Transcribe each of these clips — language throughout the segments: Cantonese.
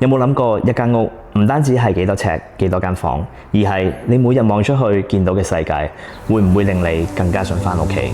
有冇諗過一間屋唔單止係幾多尺、幾多間房，而係你每日望出去見到嘅世界，會唔會令你更加想返屋企？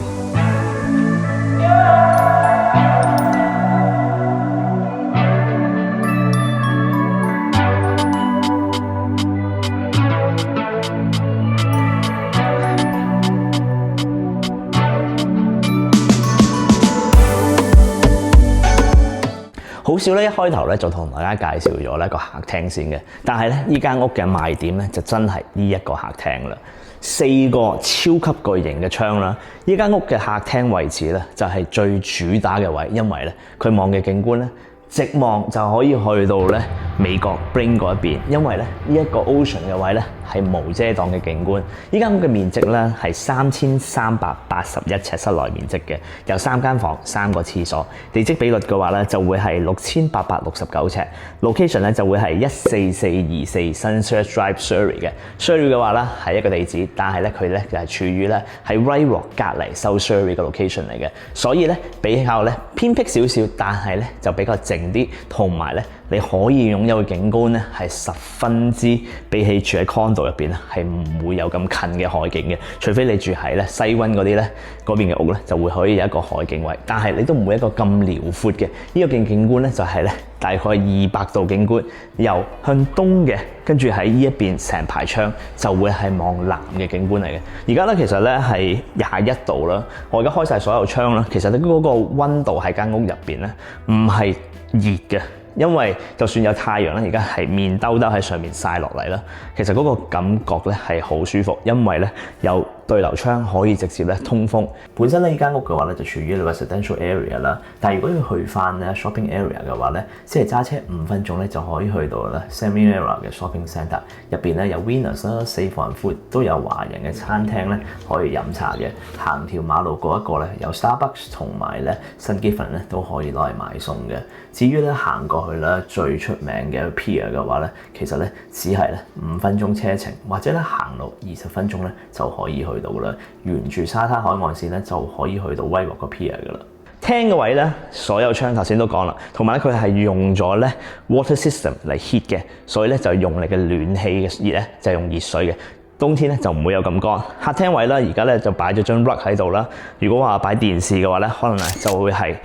好少咧，一開頭咧就同大家介紹咗呢個客廳先嘅，但係咧呢間屋嘅賣點咧就真係呢一個客廳啦，4個超級巨型嘅窗啦，呢間屋嘅客廳位置咧就係最主打嘅位，因為咧佢望嘅景觀咧直望就可以去到咧美國 Bring 嗰一邊，因為咧呢一個 Ocean 嘅位咧係無遮擋嘅景觀。呢間屋嘅面積咧係3381尺室內面積嘅，有3間房、3個廁所。地積比率嘅話咧就會係6869尺。location 咧就會係14424 Sunset Drive Surrey 嘅。Surrey 嘅話咧係一個地址，但係咧佢咧就係處於咧喺 Right Rock 隔離收 Surrey 嘅 location 嚟嘅，所以咧比較咧偏僻少少，但係咧就比較靜啲，同埋咧你可以擁有嘅景觀咧係十分之比起住喺 condo 入邊咧係唔會有咁近嘅海景嘅，除非你住喺咧西灣嗰啲咧嗰邊嘅屋咧就會可以有一個海景位，但係你都唔會一個咁遼闊嘅呢個景觀咧就係咧大概200度景觀，由向東嘅跟住喺呢一邊成排窗就會係望南嘅景觀嚟嘅。而家咧其實咧係21度啦，我而家開晒所有窗啦，其實咧嗰個溫度喺間屋入邊咧唔係熱嘅。因為就算有太陽咧，而家係面兜兜喺上面曬落嚟啦，其實嗰個感覺咧係好舒服，因為咧有對流窗可以直接咧通風。本身咧呢間屋嘅話咧就處於 residential area 啦，但係如果要去翻咧 shopping area 嘅話咧，即係揸車5分鐘咧就可以去到咧 Semi-Era 嘅 shopping centre， 入邊咧有 Winners 啦、Safe and Food 都有華人嘅餐廳咧可以飲茶嘅。行條馬路過一個咧有 Starbucks 同埋咧新基份咧都可以攞嚟買餸嘅。至於咧行過去咧最出名嘅 pier 嘅話咧，其實咧只係咧5分鐘車程，或者咧行路20分鐘咧就可以去到啦。沿住沙灘海岸線咧就可以去到威獲個 pier 噶啦。廳嘅位咧，所有窗頭先都講啦，同埋咧佢係用咗咧 water system 嚟 heat 嘅，所以咧就用你嘅暖氣嘅熱咧就係用熱水嘅。冬天咧就唔會有咁乾。客廳位啦，而家咧就擺咗張 rug 喺度啦。如果話擺電視嘅話咧，可能咧就會係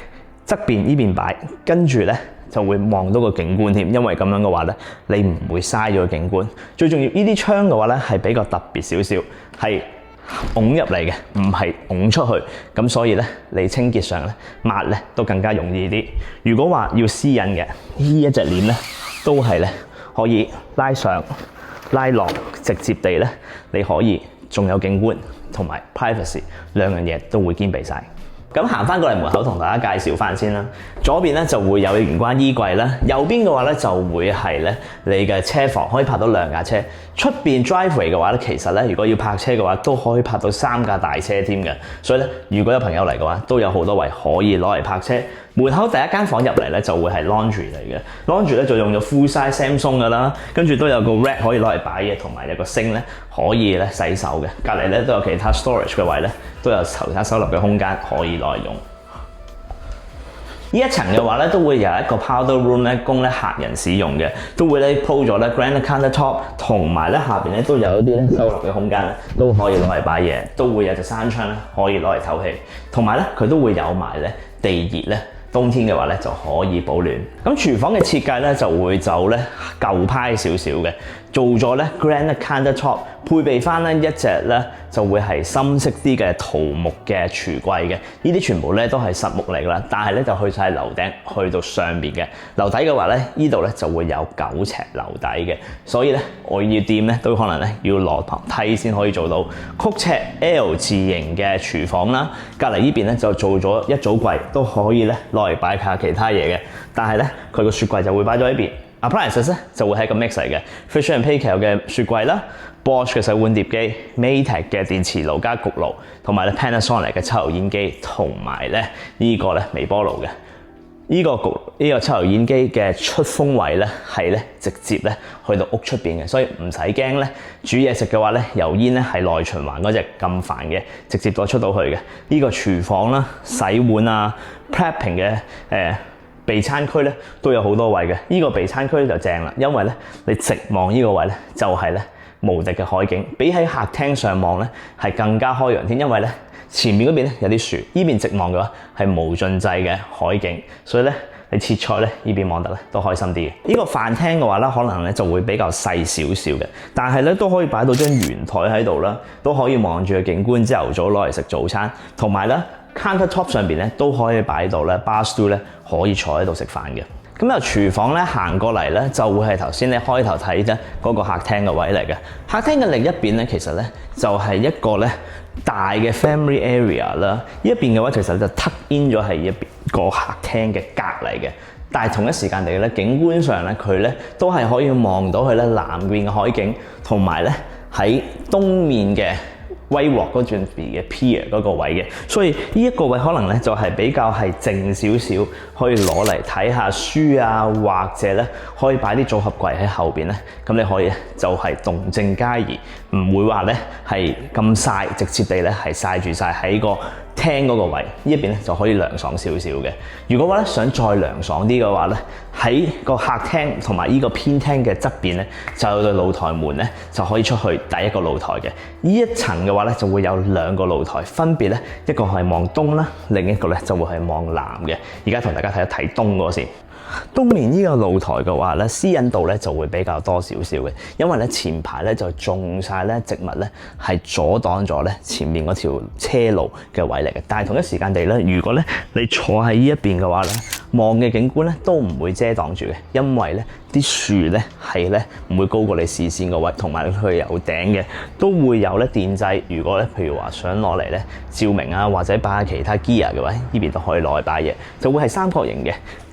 側邊呢邊擺，跟住咧就會望到個景觀添，因為咁樣嘅話咧，你唔會嘥咗個景觀。最重要呢啲窗嘅話咧係比較特別少少，係拱入嚟嘅，唔係拱出去，咁所以咧你清潔上咧抹咧都更加容易啲。如果話要私隱嘅，呢一隻簾咧都係咧可以拉上拉落，直接地咧你可以仲有景觀同埋 privacy 兩樣嘢都會兼備晒。咁行翻過嚟門口同大家介紹翻先啦。左邊咧就會有玄關衣櫃啦，右邊嘅話咧就會係咧你嘅車房，可以泊到2架車。出邊 driveway 嘅話咧，其實咧如果要泊車嘅話，都可以泊到3架大車添嘅。所以咧，如果有朋友嚟嘅話，都有好多位可以攞嚟泊車。門口第一間房入嚟咧就會係 laundry 嚟嘅 ，laundry 咧就用咗 full size Samsung 㗎啦，跟住都有個 rack 可以攞嚟擺嘢，同埋有個 sink 咧可以咧洗手嘅。隔離咧都有其他 storage 嘅位咧，都有其他收納嘅空間可以攞嚟用。呢一層嘅話咧，都會有一個 powder room 咧，供咧客人使用嘅，都會咧鋪咗咧 granite countertop， 同埋咧下邊咧都有一啲咧收納嘅空間，都可以攞嚟擺嘢，都會有隻山窗咧可以攞嚟透氣，同埋咧佢都會有埋咧地熱咧。冬天嘅話咧就可以保暖。咁廚房嘅設計咧就會走咧舊派少少嘅，做咗咧 granite countertop， 配備翻咧一隻咧就會係深色啲嘅桃木嘅櫥櫃嘅。呢啲全部咧都係實木嚟㗎啦，但係咧就去晒樓頂，去到上邊嘅樓底嘅話咧，呢度咧就會有9尺樓底嘅，所以咧我要掂咧都可能咧要落棚梯先可以做到曲尺 L 字形嘅廚房啦。隔離呢邊咧就做咗一組櫃，都可以咧攞嚟擺下其他嘢嘅，但係咧佢個雪櫃就會擺咗喺邊。Appliances 咧就會係個 mix 嚟嘅 ，Fisher & Paykel 嘅雪櫃啦 ，Bosch 嘅洗碗碟機 ，Maytag 嘅電磁爐加焗爐，同埋咧 Panasonic 嘅抽油煙機，同埋咧呢個咧微波爐嘅。呢個抽油煙機嘅出風位咧係咧直接咧去到屋出邊嘅，所以唔使驚咧煮嘢食嘅話咧油煙咧係內循環嗰隻咁煩嘅，直接都出到去嘅。呢個廚房啦、洗碗啊、prepping 嘅備餐區咧都有好多位嘅。呢個備餐區就正啦，因為咧你直望呢個位咧就係咧無敵嘅海景，比喺客廳上望咧係更加開揚添，因為咧前面嗰邊咧有啲樹，呢邊直望嘅話係無盡掣嘅海景，所以咧你切菜咧呢邊望得咧都開心啲嘅。呢個飯廳嘅話咧，可能咧就會比較細少少嘅，但係咧都可以擺到張圓台喺度啦，都可以望住個景觀，朝頭早攞嚟食早餐，同埋咧 counter top 上邊咧都可以擺到咧 bar stool 咧可以坐喺度食飯嘅。咁由廚房咧行過嚟咧，就會係頭先你開頭睇咧嗰個客廳嘅位嚟嘅。客廳嘅另一邊咧，其實咧就係一個咧大嘅 family area 啦。呢一邊嘅話，其實就 tuck in 咗係一邊個客廳嘅隔離嘅。但係同一時間嚟咧，景觀上咧佢咧都係可以望到佢咧南邊嘅海景，同埋咧喺東面嘅威鑊嗰轉嘅 pier 嗰個位嘅，所以呢一個位可能咧就係比較係靜少少，可以攞嚟睇下書啊，或者咧可以擺啲組合櫃喺後邊咧，咁你可以就係動靜皆宜，唔會話咧係咁曬，直接地咧係曬住晒喺個廳嗰個位，呢一邊咧就可以涼爽少少嘅。如果話咧想再涼爽啲嘅話咧，喺個客廳同埋呢個偏廳嘅側邊咧，就有對露台門咧，就可以出去第一個露台嘅。呢一層嘅話咧，就會有兩個露台，分別咧一個係望東啦，另一個咧就會係望南嘅。而家同大家睇一睇東嗰個先。東面呢個露台嘅話咧，私隱度咧就會比較多少少嘅，因為咧前排咧就種晒咧植物咧，係阻擋咗咧前面嗰條車路嘅位嚟嘅。但係同一時間地咧，如果咧你坐喺呢一邊嘅話咧，望嘅景觀咧都唔會遮擋住嘅，因為咧啲樹咧係咧唔會高過你視線個位，同埋佢有頂嘅，都會有咧電掣。如果咧譬如話想攞嚟咧照明啊，或者擺下其他 gear 嘅話，呢邊都可以攞嚟擺嘢，就會係三角形嘅。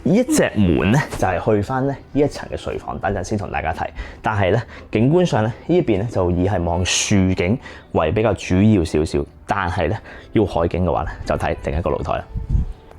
呢一隻門咧就係去翻咧呢一層嘅睡房，等陣先同大家睇。但係咧景觀上咧呢一邊咧就以係望樹景為比較主要少少，但係咧要海景嘅話咧就睇另一個露台啦。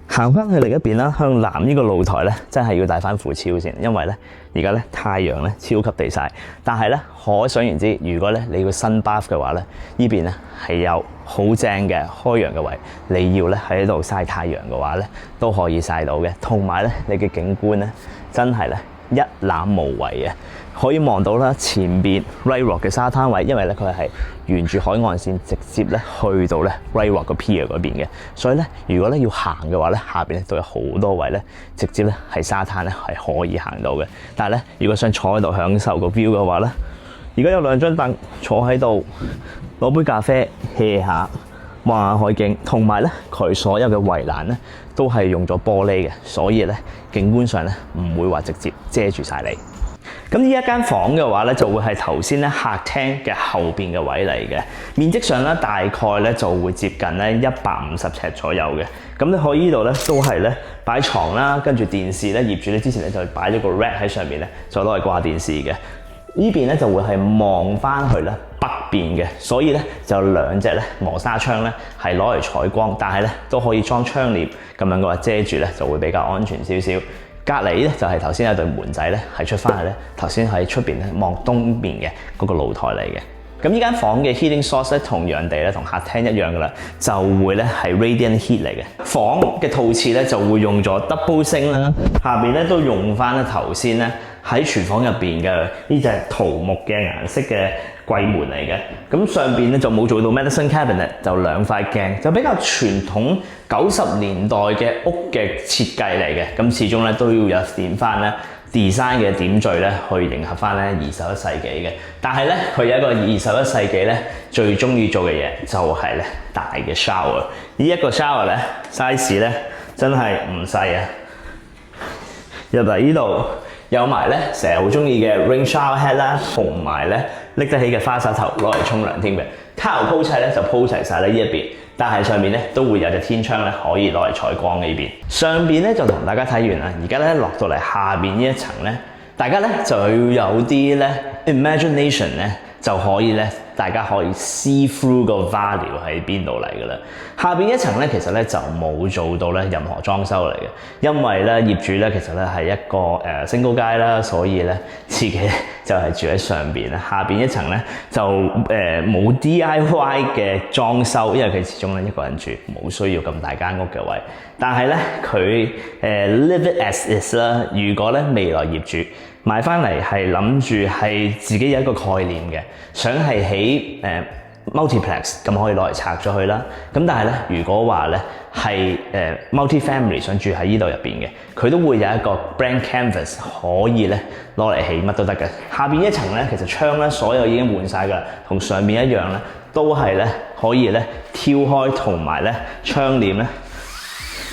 行翻去另一邊啦，向南呢個露台咧真係要戴翻副超先，因為咧而家咧太陽咧超級地曬。但係咧可想而知，如果咧你要新 bath 嘅話咧，呢邊咧係有好正嘅開陽嘅位，你要咧喺度曬太陽嘅話咧都可以曬到嘅。同埋咧你嘅景觀咧真係咧一覽無遺啊！可以望到啦前邊 Right Rock 嘅沙灘位，因為咧佢係沿住海岸線直接咧去到咧 Right Rock 個 pier 嗰邊嘅，所以咧如果咧要行嘅話咧，下邊咧都有好多位咧直接咧係沙灘咧係可以行到嘅。但係咧如果想坐喺度享受個 view 嘅話咧，而家有兩張凳坐喺度，攞杯咖啡 hea 下，望下海景，同埋咧佢所有嘅圍欄咧都係用咗玻璃嘅，所以咧景觀上咧唔會話直接遮住晒你。咁呢一間房嘅話咧，就會係頭先咧客廳嘅後邊嘅位嚟嘅，面積上咧大概咧就會接近咧150尺左右嘅。咁你可以呢度咧都係咧擺床啦，跟住電視咧業主咧之前咧就擺咗個 rack 喺上面咧，就攞嚟掛電視嘅。呢邊咧就會係望翻去咧北邊嘅，所以咧就有兩隻咧磨砂窗咧係攞嚟採光，但係咧都可以裝窗簾咁樣嘅話遮住咧就會比較安全少少。隔離咧就係頭先有對門仔咧，係出翻去咧頭先喺出邊咧望東邊嘅嗰個露台嚟嘅。咁呢間房嘅 heating source 咧同樣地咧同客廳一樣噶啦，就會咧係 radiant heat 嚟嘅。房嘅套廁咧就會用咗 double sink 啦，下邊咧都用翻咧頭先咧喺廚房入邊嘅呢隻桃木嘅顏色嘅櫃門嚟嘅。咁上邊咧就冇做到 medicine cabinet， 就兩塊鏡，就比較傳統90年代嘅屋嘅設計嚟嘅。咁始終咧都要有點翻咧 design 嘅點綴咧，去迎合翻咧21世紀嘅。但係咧佢有一個21世紀咧最中意做嘅嘢，就係咧大嘅 shower。呢一個 shower 咧 size 咧真係唔細啊！入嚟呢度有埋咧成日好中意嘅 rain shower head 啦，同埋咧拎得起嘅花灑頭攞嚟沖涼添嘅。towel 鋪砌咧就鋪齊晒咧呢一邊，但係上面咧都會有隻天窗咧可以攞嚟採光呢邊。上邊咧就同大家睇完啦，而家咧落到嚟下邊呢一層咧，大家咧就要有啲咧 imagination 咧就可以咧，大家可以 see through 個 value 喺邊度嚟㗎啦。下邊一層咧，其實咧就冇做到咧任何裝修嚟嘅，因為咧業主咧其實咧係一個single guy啦，所以咧自己咧就係住喺上邊啦。下邊一層咧就冇 DIY 嘅裝修，因為佢始終咧一個人住，冇需要咁大間屋嘅位。但係咧佢live it as is 啦。如果咧未來業主買翻嚟係諗住係自己有一個概念嘅，想係起multiplex 咁可以攞嚟拆咗佢啦。咁但係咧，如果話咧係multi-family 想住喺呢度入邊嘅，佢都會有一個 blank canvas 可以咧攞嚟起乜都得嘅。下邊一層咧，其實窗咧所有已經換晒㗎，同上面一樣咧，都係咧可以咧挑開，同埋咧窗簾咧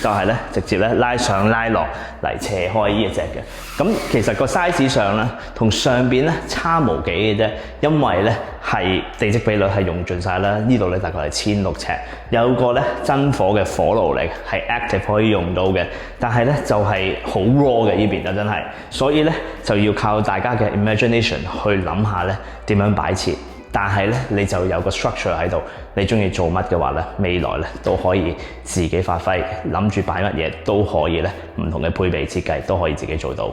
就係咧直接咧拉上拉落嚟斜開呢一隻嘅。咁其實個 size 上咧同上邊咧差無幾嘅啫，因為咧係地積比率係用盡晒啦。呢度咧大概係1600尺，有個咧真火嘅火爐嚟，係 active 可以用到嘅。但係咧就係好 raw 嘅呢邊就真係，所以咧就要靠大家嘅 imagination 去諗下咧點樣擺設。但係咧，你就有個 structure 喺度，你中意做乜嘅話咧，未來咧都可以自己發揮，諗住擺乜嘢都可以咧，唔同嘅配備設計都可以自己做到。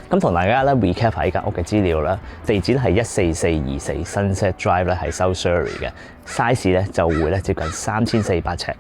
咁同大家咧 recap 下呢間屋嘅資料啦，地址係14424 Sunset Drive 咧，係收 Surrey 嘅 size 咧就會咧接近3400尺，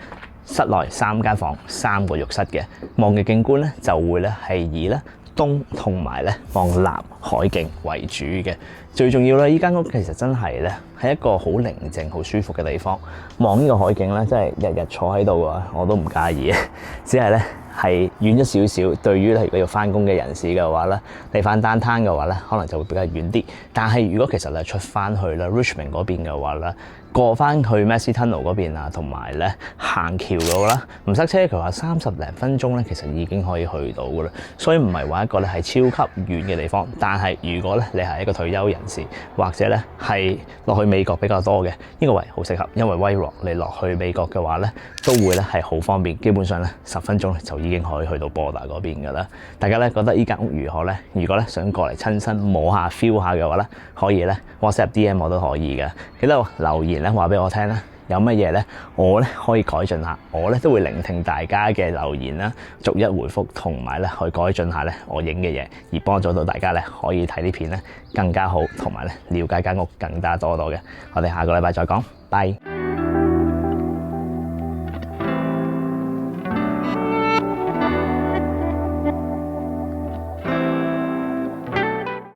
室內3間房3個浴室嘅，望嘅景觀咧就會咧係以咧東同埋咧望南海景為主嘅。最重要啦，呢間屋其實真係咧係一個好寧靜、好舒服嘅地方。望呢個海景咧，真係日日坐喺度嘅話，我都唔介意嘅。只係咧係遠咗少少，對於如果要翻工嘅人士嘅話咧，你翻downtown嘅話咧，可能就會比較遠啲。但係如果其實你出翻去啦 Richmond 嗰邊嘅話咧，過翻去 Massey Tunnel 嗰邊啊，同埋咧行橋嘅啦，唔塞車，佢話30零分鐘咧，其實已經可以去到噶啦。所以唔係話一個咧係超級遠嘅地方。但係如果咧你係一個退休人士，或者咧係落去美國比較多嘅，呢個位好適合，因為威洛你落去美國嘅話咧，都會咧係好方便，基本上咧10分鐘就已經可以去到 Border 嗰邊噶啦。大家咧覺得呢間屋如何咧？如果咧想過嚟親身摸下 feel 下嘅話咧，可以咧 WhatsApp DM 我都可以嘅。記得留言咧話俾我聽啦，有乜嘢咧我咧可以改進下，我咧都會聆聽大家嘅留言啦，逐一回覆，同埋咧去改進下咧我影嘅嘢，而幫助到大家咧可以睇啲片咧更加好，同埋咧了解間屋更加多嘅。我哋下個禮拜再講，拜。